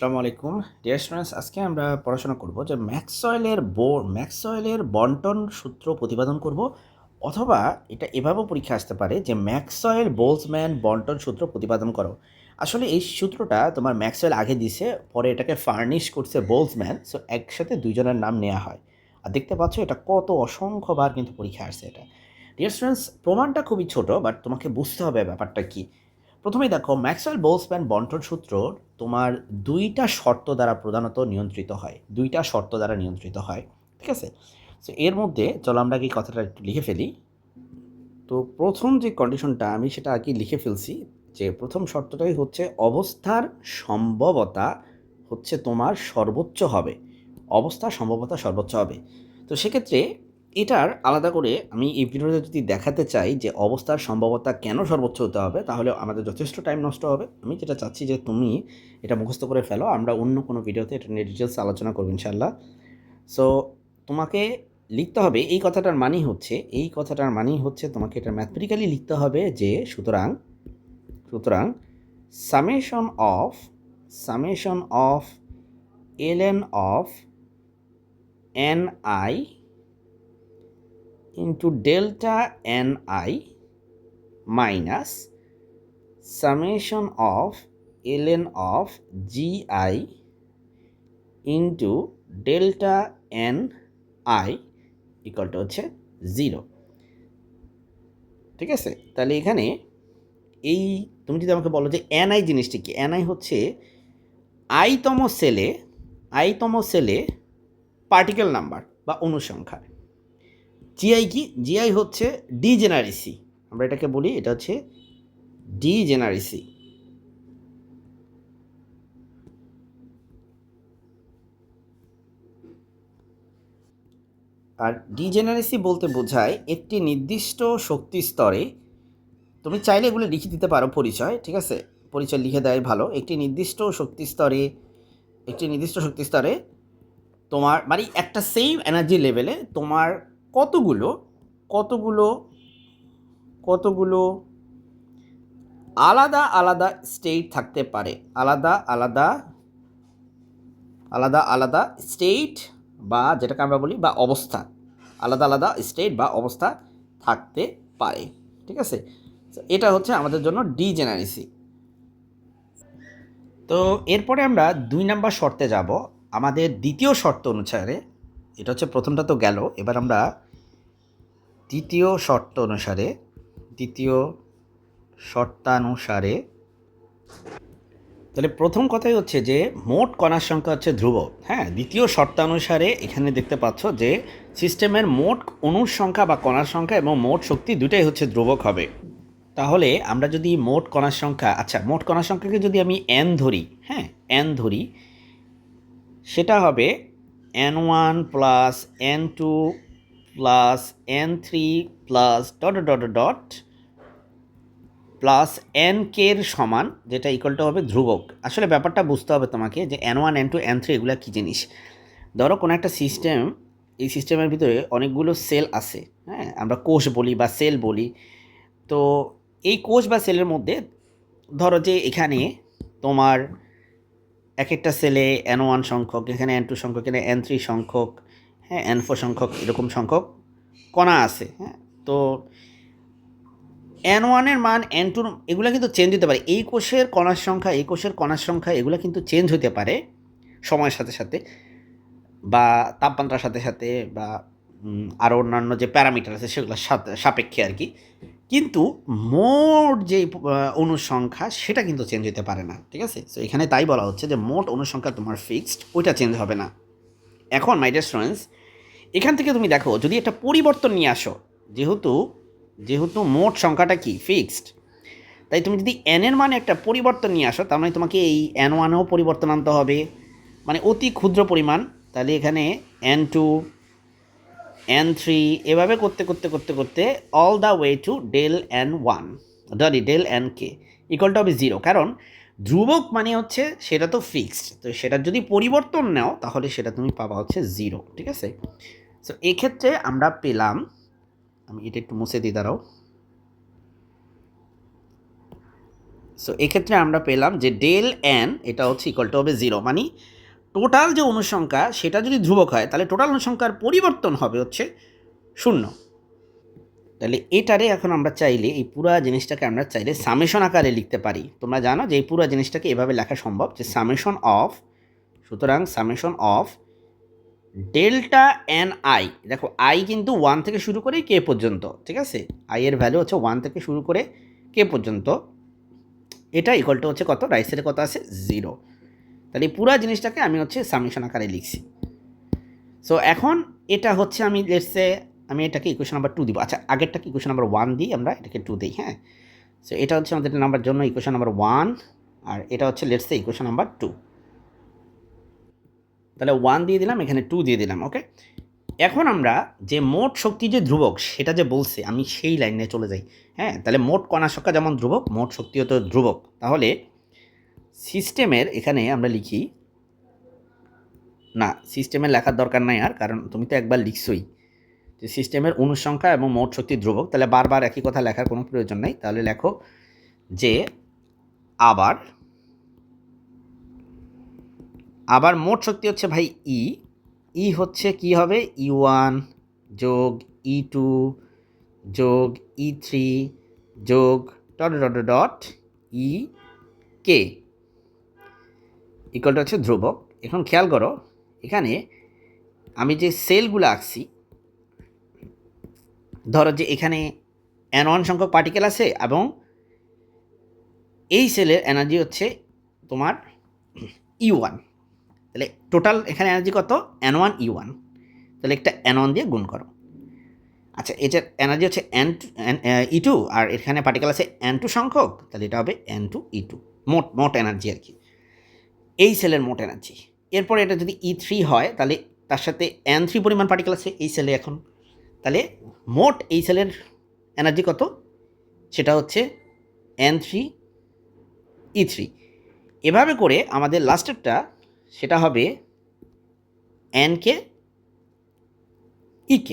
আসসালামু আলাইকুম dear students. আজকে আমরা পড়াশোনা করব যে ম্যাক্সওয়েলের বন্টন সূত্র প্রতিপাদন করব, অথবা এটা এভাবেও পরীক্ষা আসতে পারে যে ম্যাক্সওয়েল বোলজম্যান বন্টন সূত্র প্রতিপাদন করো। আসলে এই সূত্রটা তোমার ম্যাক্সওয়েল আগে দিছে, পরে এটাকে ফার্নিশ করছে বোলজম্যান, সো একসাথে দুইজনের নাম নেওয়া হয়। আর দেখতে পাচ্ছ এটা কত অসংখ্যবার কিন্তু পরীক্ষা আসছে এটা। ডিয়ার স্টুডেন্টস, প্রমাণটা খুবই ছোট, বাট তোমাকে বুঝতে হবে ব্যাপারটা কী। প্রথমেই দেখো, ম্যাক্সওয়েল বোলজম্যান বন্টন সূত্র তোমার দুইটা শর্ত দ্বারা প্রধানত নিয়ন্ত্রিত হয়, ঠিক আছে? সো এর মধ্যে চলো আমরা কি কথাটা একটু লিখে ফেলি। তো প্রথম যে কন্ডিশনটা আমি সেটা আগে লিখে ফেলছি, যে প্রথম শর্তটাই হচ্ছে অবস্থার সম্ভবতা হচ্ছে তোমার সর্বোচ্চ হবে, তো সেক্ষেত্রে এটার আলাদা করে আমি এই ভিডিওতে যদি দেখাতে চাই যে অবস্থার সম্ভাব্যতা কেন সর্বোচ্চ হতে হবে, তাহলে আমাদের যথেষ্ট টাইম নষ্ট হবে। আমি যেটা চাচ্ছি যে তুমি এটা মুখস্থ করে ফেলো, আমরা অন্য কোনো ভিডিওতে এটা নিয়ে ডিটেলস আলোচনা করবো ইনশাল্লাহ। সো তোমাকে লিখতে হবে, এই কথাটার মানেই হচ্ছে তোমাকে এটা ম্যাথমেটিক্যালি লিখতে হবে যে সুতরাং summation of ln of ni into delta ni minus summation of ln of gi into delta ni equal to হচ্ছে 0। ঠিক আছে, তাহলে এখানে এই তুমি যদি আমাকে বলো যে ni জিনিসটি কি, ni হচ্ছে আইতম সেলে পার্টিকেল নাম্বার বা অনুসংখ্যা। জিআই কি, জিআই হচ্ছে ডিজেনারেসি, আমরা এটাকে বলি, এটা হচ্ছে ডিজেনারেসি। আর ডিজেনারেসি বলতে বোঝায় একটি নির্দিষ্ট শক্তি স্তরে, তুমি চাইলে এগুলো লিখে দিতে পারো পরিচয়, ঠিক আছে, পরিচয় লিখে দেয় ভালো। একটি নির্দিষ্ট শক্তি স্তরে তোমার মানে একটা সেম এনার্জি লেভেলে তোমার কতগুলো কতগুলো কতগুলো আলাদা আলাদা স্টেট থাকতে পারে, আলাদা স্টেট, বা যেটাকে আমরা বলি বা অবস্থা, আলাদা আলাদা স্টেট বা অবস্থা থাকতে পারে। ঠিক আছে, এটা হচ্ছে আমাদের জন্য ডিজেনারেসি। তো এরপরে আমরা 2 নাম্বার শর্তে যাব। আমাদের দ্বিতীয় শর্তানুসারে, এটা হচ্ছে প্রথমটা তো গেল, এবার আমরা দ্বিতীয় শর্তানুসারে তাহলে প্রথম কথাই হচ্ছে যে মোট কণার সংখ্যা হচ্ছে ধ্রুবক। হ্যাঁ, দ্বিতীয় শর্তানুসারে এখানে দেখতে পাচ্ছ যে সিস্টেমের মোট অণুর সংখ্যা বা কণার সংখ্যা এবং মোট শক্তি দুটাই হচ্ছে ধ্রুবক হবে। তাহলে আমরা যদি মোট কণার সংখ্যাকে যদি আমি n ধরি, সেটা হবে n1 plus n2 plus n3 plus dot plus N কের সমান, যেটা ইকুয়ালটা হবে ধ্রুবক। আসলে ব্যাপারটা বুঝতে হবে তোমাকে যে n1 n2 n3 এগুলো কী জিনিস। ধরো কোনো একটা সিস্টেম, এই সিস্টেমের ভিতরে অনেকগুলো সেল আছে, হ্যাঁ, আমরা কোষ বলি বা সেল বলি। তো এই কোষ বা সেলের মধ্যে ধরো যে এখানে তোমার এক একটা সেলে n1 সংখ্যক, এখানে n2 সংখ্যক, এখানে n3 সংখ্যক, হ্যাঁ, n4 সংখ্যক, এরকম সংখ্যক কণা আছে। হ্যাঁ, তো n1-এর মান n2 এগুলো কিন্তু চেঞ্জ হতে পারে। এই কোষের কণার সংখ্যা এগুলো কিন্তু চেঞ্জ হতে পারে সময়ের সাথে সাথে, বা তাপমাত্রার সাথে সাথে, বা আরও অন্যান্য যে প্যারামিটার আছে সেগুলোর সাপেক্ষে আর কি। কিন্তু মোট যে অণুর সংখ্যা সেটা কিন্তু চেঞ্জ হতে পারে না। ঠিক আছে, সো এখানে তাই বলা হচ্ছে যে মোট অণুর সংখ্যা তোমার ফিক্সড, ওইটা চেঞ্জ হবে না। এখন মাই ডিয়ার স্টুডেন্টস, এখান থেকে তুমি দেখো যদি একটা পরিবর্তন নিয়ে আসো, যেহেতু মোট সংখ্যাটা কি ফিক্সড, তাই তুমি যদি এর মানে একটা পরিবর্তন নিয়ে আসো, তার মানে তোমাকে এই n1-এও পরিবর্তন আনতে হবে, মানে অতি ক্ষুদ্র পরিমাণ। তাহলে এখানে n2 n3 এভাবে করতে all the way to del nk equal to হবে 0। কারণ ধ্রুবক মানে হচ্ছে সেটা তো ফিক্সড, তো সেটা যদি পরিবর্তন নাও তাহলে সেটা তুমি পাবা হচ্ছে 0। ঠিক আছে, সো এক্ষেত্রে আমরা পেলাম, আমি এটা একটু মুছে দিই, দাঁড়াও। সো এক্ষেত্রে আমরা পেলাম যে ডেল এন এটা হচ্ছে ইকুয়াল টু হবে 0, মানে টোটাল যে অনুসংখ্যা সেটা যদি ধ্রুবক হয় তাহলে টোটাল অনুসংখ্যার পরিবর্তন হবে হচ্ছে 0। তাহলে এটারে এখন আমরা চাইলে এই পুরা জিনিসটাকে আমরা চাইলে সামেশন আকারে লিখতে পারি। তোমরা জানো যে এই পুরা জিনিসটাকে এভাবে লেখা সম্ভব যে সামেশন অফ, সুতরাং summation of delta N I, দেখো আই কিন্তু 1 থেকে শুরু করে কে পর্যন্ত, ঠিক আছে, আই এর ভ্যালু হচ্ছে 1 থেকে শুরু করে কে পর্যন্ত, এটা ইকুয়াল টু হচ্ছে কত, রাইট সাইডে কত আছে 0। তাহলে এই পুরা জিনিসটাকে আমি হচ্ছে সামেশন আকারে লিখছি। সো এখন এটা হচ্ছে আমি লেটসে আমি এটাকে ইকুয়েশন নাম্বার 2 দিব। আচ্ছা আগেরটাকে ইকুয়েশন নাম্বার 1 দিই, আমরা এটাকে 2 দিই। হ্যাঁ, সো এটা হচ্ছে আমাদের নাম্বার জন্য ইকুয়েশন নাম্বার 1, আর এটা হচ্ছে লেটসে ইকুয়েশন নাম্বার 2। তাহলে 1 দিয়ে দিলাম, এখানে 2 দিয়ে দিলাম। ওকে, এখন আমরা যে মোট শক্তি যে ধ্রুবক সেটা যে বলছে, আমি সেই লাইনে চলে যাই। হ্যাঁ, তাহলে মোট কণা সংখ্যা যেমন ধ্রুবক, মোট শক্তিও তো ধ্রুবক। তাহলে সিস্টেমের এখানে আমরা লিখি, না সিস্টেমের লেখার দরকার নাই আর, কারণ তুমি তো একবার লিখছই যে সিস্টেমের অনুসংখ্যা এবং মোট শক্তি ধ্রুবক, তাহলে বারবার একই কথা লেখার কোনো প্রয়োজন নেই। তাহলে লেখো যে আবার মোট শক্তি হচ্ছে ভাই ই হচ্ছে কি হবে, E1 যোগ E2 যোগ E3 যোগ dot dot dot EK equal to হচ্ছে ধ্রুবক। এখন খেয়াল করো এখানে আমি যে সেলগুলো আঁকছি, ধরো যে এখানে N1 সংখ্যক পার্টিকেল আছে এবং এই সেলের এনার্জি হচ্ছে তোমার E1, তাহলে টোটাল এখানে এনার্জি কত, N1 E1, তাহলে একটা N1 দিয়ে গুণ করো। আচ্ছা এটার এনার্জি হচ্ছে E2, আর এখানে পার্টিকেল আছে N2 সংখ্যক, তাহলে এটা হবে N2 E2, মোট এনার্জি আর কি, এই সেলের মোট এনার্জি। এরপরে এটা যদি E3 হয় তাহলে তার সাথে N3 পরিমাণ পার্টিকেল আছে এই সেলে এখন, তাহলে মোট এই সেলের এনার্জি কত, সেটা হচ্ছে N3 E3। এভাবে করে আমাদের লাস্টেরটা সেটা হবে NK EK।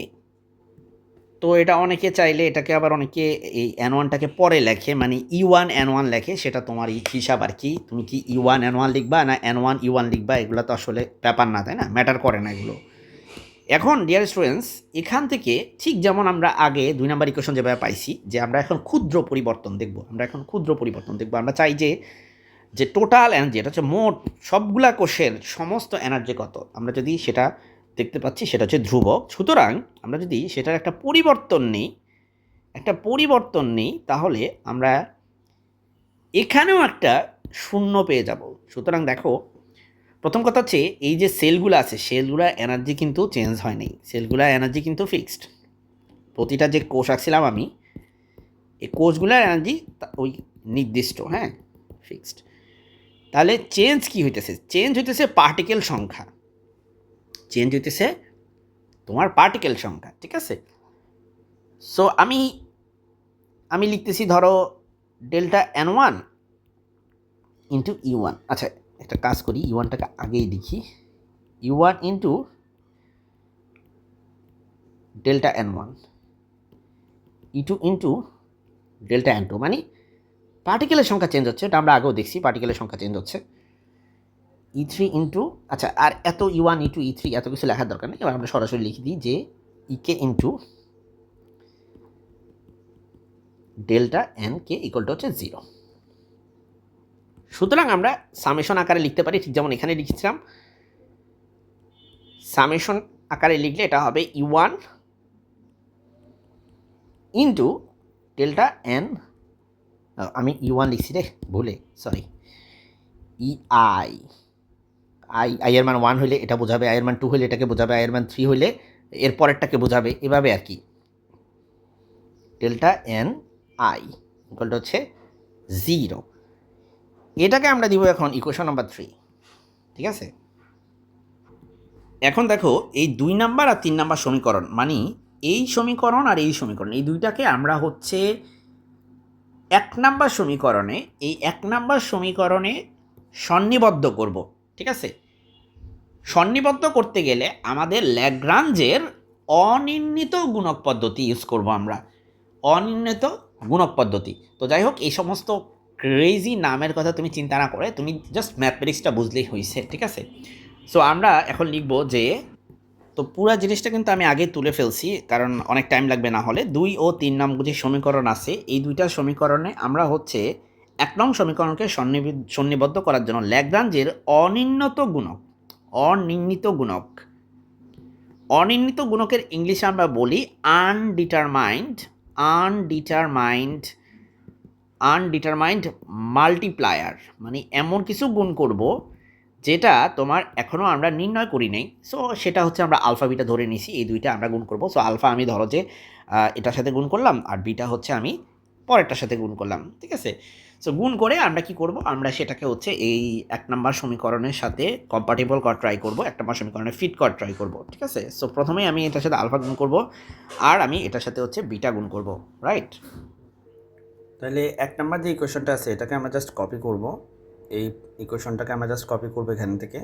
তো এটা অনেকে চাইলে এটাকে আবার অনেকে এই N1টাকে পরে লেখে, মানে E1 N1 লেখে, সেটা তোমার হিসাব আর কি, তুমি কি E1 N1 লিখবা না N1 E1 লিখবা, এগুলো তো আসলে ব্যাপার না, তাই না, ম্যাটার করে না এগুলো। এখন ডিয়ার স্টুডেন্টস, এখান থেকে ঠিক যেমন আমরা আগে 2 নাম্বার ইকুয়েশন যেভাবে পাইছি যে আমরা এখন ক্ষুদ্র পরিবর্তন দেখব, আমরা চাই যে টোটাল এনার্জি, এটা হচ্ছে মোট সবগুলা কোষের সমস্ত এনার্জি কত, আমরা যদি সেটা দেখতে পাচ্ছি সেটা হচ্ছে ধ্রুবক। সুতরাং আমরা যদি সেটার একটা পরিবর্তন নিই তাহলে আমরা এখানেও একটা শূন্য পেয়ে যাব। সুতরাং দেখো প্রথম কথা হচ্ছে এই যে সেলগুলো আছে, সেলগুলোর এনার্জি কিন্তু চেঞ্জ হয় নাই, সেলগুলোর এনার্জি কিন্তু ফিক্সড। প্রতিটা যে কোষ আঁকছিলাম আমি, এই কোষগুলোর এনার্জি ওই নির্দিষ্ট, হ্যাঁ, ফিক্সড। তাহলে চেঞ্জ কি হইতেছে, চেঞ্জ হইতেছে পার্টিকেল সংখ্যা, তোমার পার্টিকেল সংখ্যা, ঠিক আছে। সো আমি লিখতেছি ধরো ডেল্টা N1 ইন্টু E1। আচ্ছা একটা কাজ করি, E1টাকে আগেই লিখি, E1 into delta N1, E2 into delta N2, মানে পার্টিকেলের সংখ্যা চেঞ্জ হচ্ছে, এটা আমরা আগেও দেখছি, পার্টিকেলের সংখ্যা চেঞ্জ হচ্ছে। E3 ইন্টু, আচ্ছা আর এত E1 E2 E3 এত কিছু লেখার দরকার নেই, এবার আমরা সরাসরি লিখে দিই যে EK into delta NK equal two হচ্ছে 0। সুতরাং আমরা সামেশন আকারে লিখতে পারি, ঠিক যেমন এখানে লিখেছিলাম, সামেশন আকারে লিখলে এটা হবে E1 ইন্টু ডেল্টা N, আমি E1 লিখছি রে ভুলে, সরি, আই এর মান 1 হইলে এটা বোঝাবে, আই এর মান 2 হইলে এটাকে বোঝাবে, আই এর মান 3 হইলে এর পরেরটাকে বোঝাবে, এভাবে আর কি। Delta N I equal to হচ্ছে 0, এটাকে আমরা দিব এখন ইকুয়েশন নাম্বার 3, ঠিক আছে। এখন দেখো এই 2 নাম্বার আর 3 নাম্বার সমীকরণ, মানে এই সমীকরণ আর এই সমীকরণ, এই দুইটাকে আমরা হচ্ছে 1 নাম্বার সমীকরণে, এই 1 নাম্বার সমীকরণে সন্নিবদ্ধ করব, ঠিক আছে। সন্নিবদ্ধ করতে গেলে আমাদের ল্যাগ্রাঞ্জের অনির্ণিত গুণক পদ্ধতি ইউজ করব আমরা, অনির্ণিত গুণক পদ্ধতি। তো যাই হোক, এই সমস্ত ক্রেজি নামের কথা তুমি চিন্তা না করে তুমি জাস্ট ম্যাথমেটিক্সটা বুঝলেই হয়েছে, ঠিক আছে? সো আমরা এখন লিখব যে, তো পুরো জিনিসটা কিন্তু আমি আগে তুলে ফেলছি, কারণ অনেক টাইম লাগবে, না হলে 2 ও 3 নং যে সমীকরণ আছে এই দুইটা সমীকরণে আমরা হচ্ছে 1 নং সমীকরণকে সন্নিবদ্ধ করার জন্য ল্যাগ্রাঞ্জের অনির্ণিত গুণকের ইংলিশে আমরা বলি আনডিটারমাইন্ড মাল্টিপ্লায়ার, মানে এমন কিছু গুণ করব যেটা তোমার এখনও আমরা নির্ণয় করি নাই। সো সেটা হচ্ছে আমরা আলফা বিটা ধরে নিছি, এই দুইটা আমরা গুণ করব। সো আলফা আমি ধরো যে এটার সাথে গুণ করলাম, আর বিটা হচ্ছে আমি পরেরটার সাথে গুণ করলাম, ঠিক আছে? সো গুণ করে আমরা কি করব, আমরা সেটাকে হচ্ছে এই 1 নম্বর সমীকরণের সাথে কম্পাটিবল করা ট্রাই করব, 1 নম্বর সমীকরণে ফিট করা ট্রাই করব, ঠিক আছে? সো প্রথমেই আমি এটার সাথে আলফা গুণ করব, আর আমি এটার সাথে হচ্ছে বিটা গুণ করব, রাইট? তাহলে 1 নম্বর যে ইকুয়েশনটা আছে এটাকে আমরা জাস্ট কপি করব, এই ইকুয়েশনটাকে আমরা জাস্ট কপি করব এখান থেকে,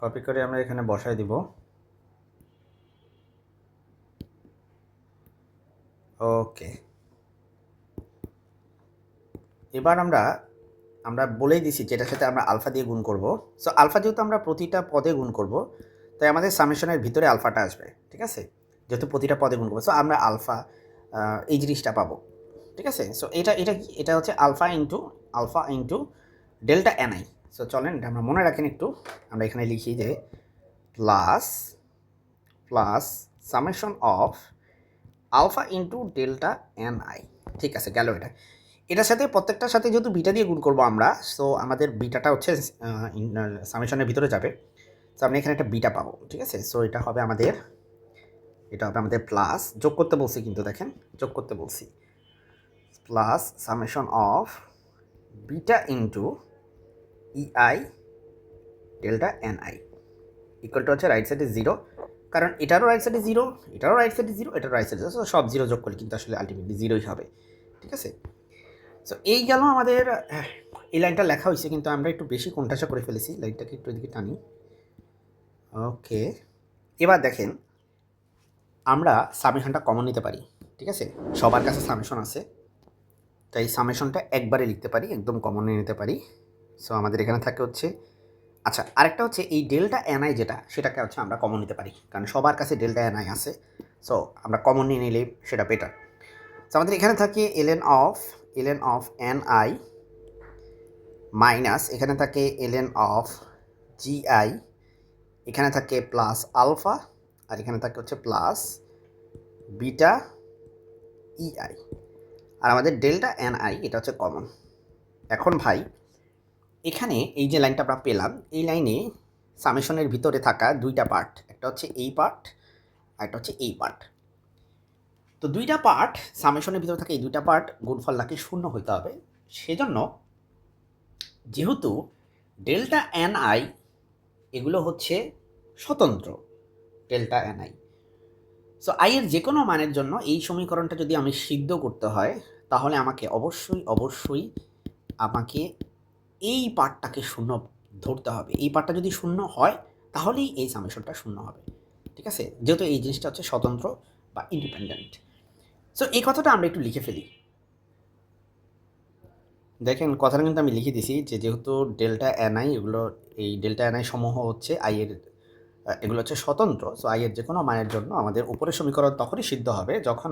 কপি করে আমরা এখানে বসায় দিব। ওকে, এবার আমরা বলেই দিছি যেটার সাথে আমরা আলফা দিয়ে গুণ করব। সো আলফা যেহেতু আমরা প্রতিটা পদে গুণ করব, তাই আমাদের সামেশনের ভিতরে আলফাটা আসবে, ঠিক আছে? যেহেতু প্রতিটা পদে গুণ করবো, সো আমরা আলফা এই জিনিসটা পাবো, ঠিক আছে? সো এটা কি, এটা হচ্ছে alpha into delta NI. So চলেন এটা আমরা মনে রাখেন একটু, আমরা এখানে লিখি যে plus summation of alpha into delta NI, ঠিক আছে? গেল এটা। এটার সাথে প্রত্যেকটার সাথে যেহেতু বিটা দিয়ে গুণ করবো আমরা, সো আমাদের বিটাটা হচ্ছে সামেশনের ভিতরে যাবে। সো আমরা এখানে একটা বিটা পাবো, ঠিক আছে? সো এটা হবে আমাদের প্লাস, যোগ করতে বলছি কিন্তু দেখেন, যোগ করতে বলছি, plus summation of beta into EI delta NI equal to হচ্ছে রাইট সাইডে 0, কারণ এটারও রাইট সাইডে 0, এটারও রাইট সাইডে 0, এটারও রাইট সাইডে 0, সব 0 যোগ করলে কিন্তু আসলে আলটিমেটলি 0ই হবে, ঠিক আছে? সো এই গেল আমাদের, এই লাইনটা লেখা হয়েছে কিন্তু আমরা একটু বেশি কোণঠাসা করে ফেলেছি, লাইনটাকে একটু এদিকে টানি। ওকে, এবার দেখেন আমরা সামেশনটা কমন নিতে পারি, ঠিক আছে? সবার কাছে সামেশন আছে, তাই সামেশনটা একবারে লিখতে পারি, একদম কমন নিয়ে নিতে পারি। সো আমাদের এখানে থাকে হচ্ছে, আচ্ছা আরেকটা হচ্ছে এই ডেল্টা এনআই যেটা, সেটাকে হচ্ছে আমরা কমন নিতে পারি, কারণ সবার কাছে ডেল্টা এনআই আছে। সো আমরা কমন নিয়ে নিলে সেটা বেটার। সো আমাদের এখানে থাকে এলএন অফ এনআই মাইনাস, এখানে থাকে এলএন অফ জিআই, এখানে থাকে প্লাস আলফা, আর এখানে থাকে হচ্ছে প্লাস বিটা ইআই, আর আমাদের ডেল্টা এনআই এটা হচ্ছে কমন। এখন ভাই এখানে এই যে লাইনটা আমরা পেলাম, এই লাইনে সামেশনের ভিতরে থাকা দুইটা পার্ট, একটা হচ্ছে এই পার্ট আর একটা হচ্ছে এই পার্ট। তো দুইটা পার্ট, সামেশনের ভিতরে থাকা এই দুইটা পার্ট গুণফলটাকে 0 হইতে হবে। সেজন্য যেহেতু ডেল্টা এনআই এগুলো হচ্ছে স্বতন্ত্র, ডেল্টা এনআই, সো আই এর যে কোনো মানের জন্য এই সমীকরণটা যদি আমি সিদ্ধ করতে হয়, তাহলে আমাকে অবশ্যই আমাকে এই পার্টটাকে 0 ধরতে হবে। এই পার্টটা যদি 0 হয় তাহলেই এই সামেশনটা 0 হবে, ঠিক আছে? যেহেতু এই জিনিসটা হচ্ছে স্বতন্ত্র বা ইন্ডিপেন্ডেন্ট। সো এই কথাটা আমরা একটু লিখে ফেলি। দেখেন কথাটা কিন্তু আমি লিখে দিছি যে যেহেতু ডেল্টা এনআই এগুলো, এই ডেল্টা এনআই সমূহ হচ্ছে আইয়ের, এগুলো হচ্ছে স্বতন্ত্র। সো আইয়ের যে কোনো মানের জন্য আমাদের উপরের সমীকরণ তখনই সিদ্ধ হবে যখন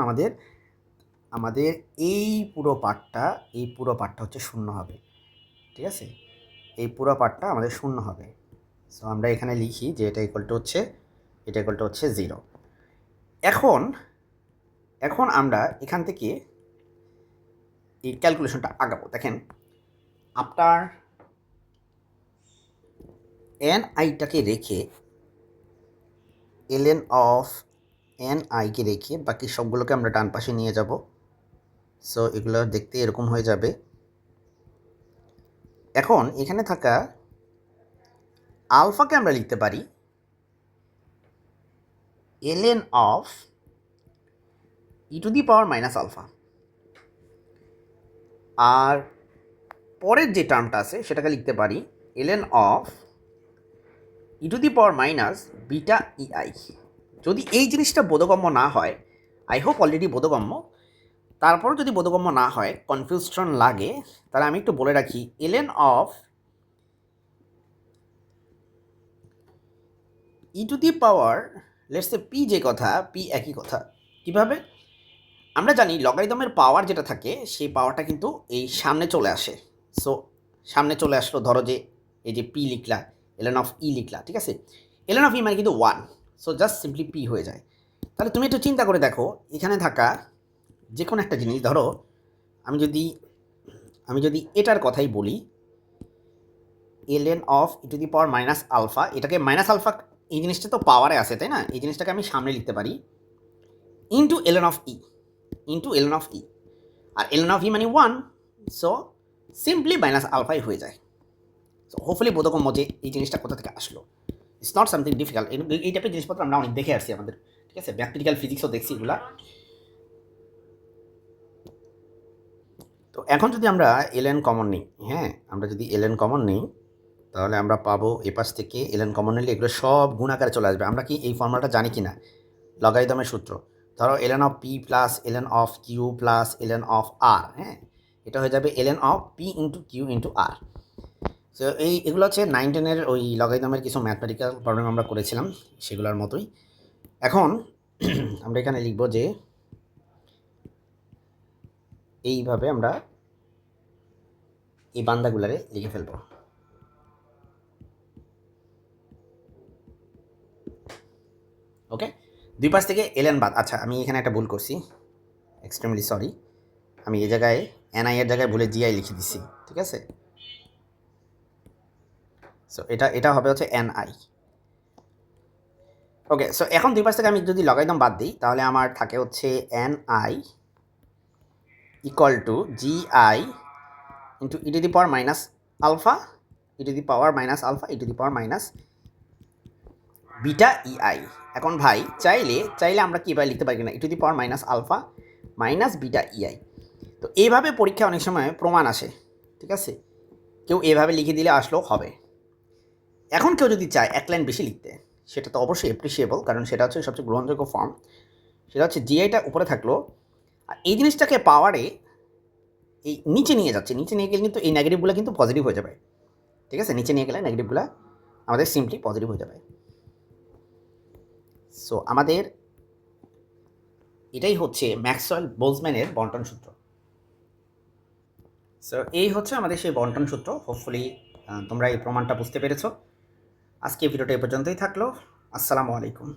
আমাদের এই পুরো পার্টটা হচ্ছে 0 হবে, ঠিক আছে? এই পুরো পার্টটা আমাদের 0 হবে। সো আমরা এখানে লিখি যে এটা ইকুয়াল টু হচ্ছে 0। এখন আমরা এখান থেকে এই ক্যালকুলেশনটা আগাবো। দেখেন আপনার এন আইটাকে রেখে, এলএন অফ এন আইকে রেখে বাকি সবগুলোকে আমরা ডান পাশে নিয়ে যাব। সো এগুলো দেখতে এরকম হয়ে যাবে। এখন এখানে থাকা আলফাকে আমরা লিখতে পারি LN of E to the power minus alpha, আর পরের যে টার্মটা আছে সেটাকে লিখতে পারি LN of E to the power minus beta EI. যদি এই জিনিসটা বোধগম্য না হয়, আই হোপ অলরেডি বোধগম্য, তারপরও যদি বোধগম্য না হয়, কনফিউশন লাগে, তাহলে আমি একটু বলে রাখি ln of E to the power let's say P যে কথা, পি একই কথা। কিভাবে? আমরা জানি লগারিদমের পাওয়ার যেটা থাকে সেই পাওয়ারটা কিন্তু এই সামনে চলে আসে। সো সামনে চলে আসলো, ধরো যে এই যে পি লিখলা, ln অফ ই লিখলা, ঠিক আছে? ln অফ ই মানে কিন্তু 1, সো জাস্ট সিম্পলি পি হয়ে যায়। তাহলে তুমি একটু চিন্তা করে দেখো, এখানে থাকা যে কোনো একটা জিনিস, ধরো আমি যদি এটার কথাই বলি, ln of E to the power minus alpha, এটাকে মাইনাস আলফা, এই জিনিসটা তো পাওয়ারে আছে তাই না? এই জিনিসটাকে আমি সামনে লিখতে পারি into ln of E, into ln of E, আর ln অফ ই মানে 1, সো সিম্পলি মাইনাস আলফাই হয়ে যায়। সো হোপফুলি বোধগম্য যে এই জিনিসটা কোথা থেকে আসলো। It's not something difficult. এই টাইপের জিনিসপত্র আমরা অনেক দেখে আসছি আমাদের, ঠিক আছে? প্র্যাকটিক্যাল ফিজিক্সও দেখছি এগুলা। তো এখন যদি আমরা ln কমন নিই, হ্যাঁ, আমরা যদি ln কমন নিই, তাহলে আমরা পাবো এপাশ থেকে ln কমন নিলে এগুলো সব গুণ আকারে চলে আসবে। আমরা কি এই ফর্মুলাটা জানি কি না? লগারিদমের সূত্র, ধরো ln of P plus ln of Q plus ln of R, হ্যাঁ, এটা হয়ে যাবে ln of P into Q into R. So এগুলো হচ্ছে 9-10-এর ওই লগারিদমের কিছু ম্যাথমেটিক্যাল প্রবলেম আমরা করেছিলাম, সেগুলোর মতোই। এখন আমরা এখানে লিখব যে এইভাবে আমরা এই বান্দাগুলারে লিখে ফেলব। ওকে, দুই পাশ থেকে ln বাদ। আচ্ছা, আমি এখানে একটা ভুল করছি, এক্সট্রিমলি সরি। আমি এই জায়গায় ni এর জায়গায় ভুলে gi লিখে দিছি, ঠিক আছে? সো এটা হবে হচ্ছে ni। ওকে, সো এখন দুই পাশ থেকে আমি যদি লগারিদম বাদ দিই, তাহলে আমার থাকে হচ্ছে ni equal to gi into E to the power minus alpha, E to the power minus alpha, E to the power minus beta EI. এখন ভাই চাইলে আমরা কীভাবে লিখতে পারি কিনা, E to the power minus alpha minus beta EI. তো এইভাবে পরীক্ষা অনেক সময় প্রমাণ আসে, ঠিক আছে? কেউ এভাবে লিখে দিলে আসলেও হবে। এখন কেউ যদি চায় এক লাইন বেশি লিখতে, সেটা তো অবশ্যই অ্যাপ্রিসিয়েবল, কারণ সেটা হচ্ছে সবচেয়ে গ্রহণযোগ্য ফর্ম। সেটা হচ্ছে জিআইটা উপরে থাকলো, আর এই জিনিসটাকে পাওয়ারে এই নিচে নিয়ে যাচ্ছে, নিচে নিয়ে গেলে কিন্তু এই নেগেটিভগুলো কিন্তু পজিটিভ হয়ে যাবে, ঠিক আছে? নিচে নিয়ে গেলে নেগেটিভগুলো আমাদের সিম্পলি পজিটিভ হয়ে যাবে। সো আমাদের এটাই হচ্ছে ম্যাক্সওয়েল বোলজম্যানের বন্টন সূত্র। সো এই হচ্ছে আমাদের সেই বন্টন সূত্র। হোপফুলি তোমরা এই প্রমাণটা বুঝতে পেরেছো। আজকে ভিডিওটা এই পর্যন্তই থাকলো। আসসালামু আলাইকুম।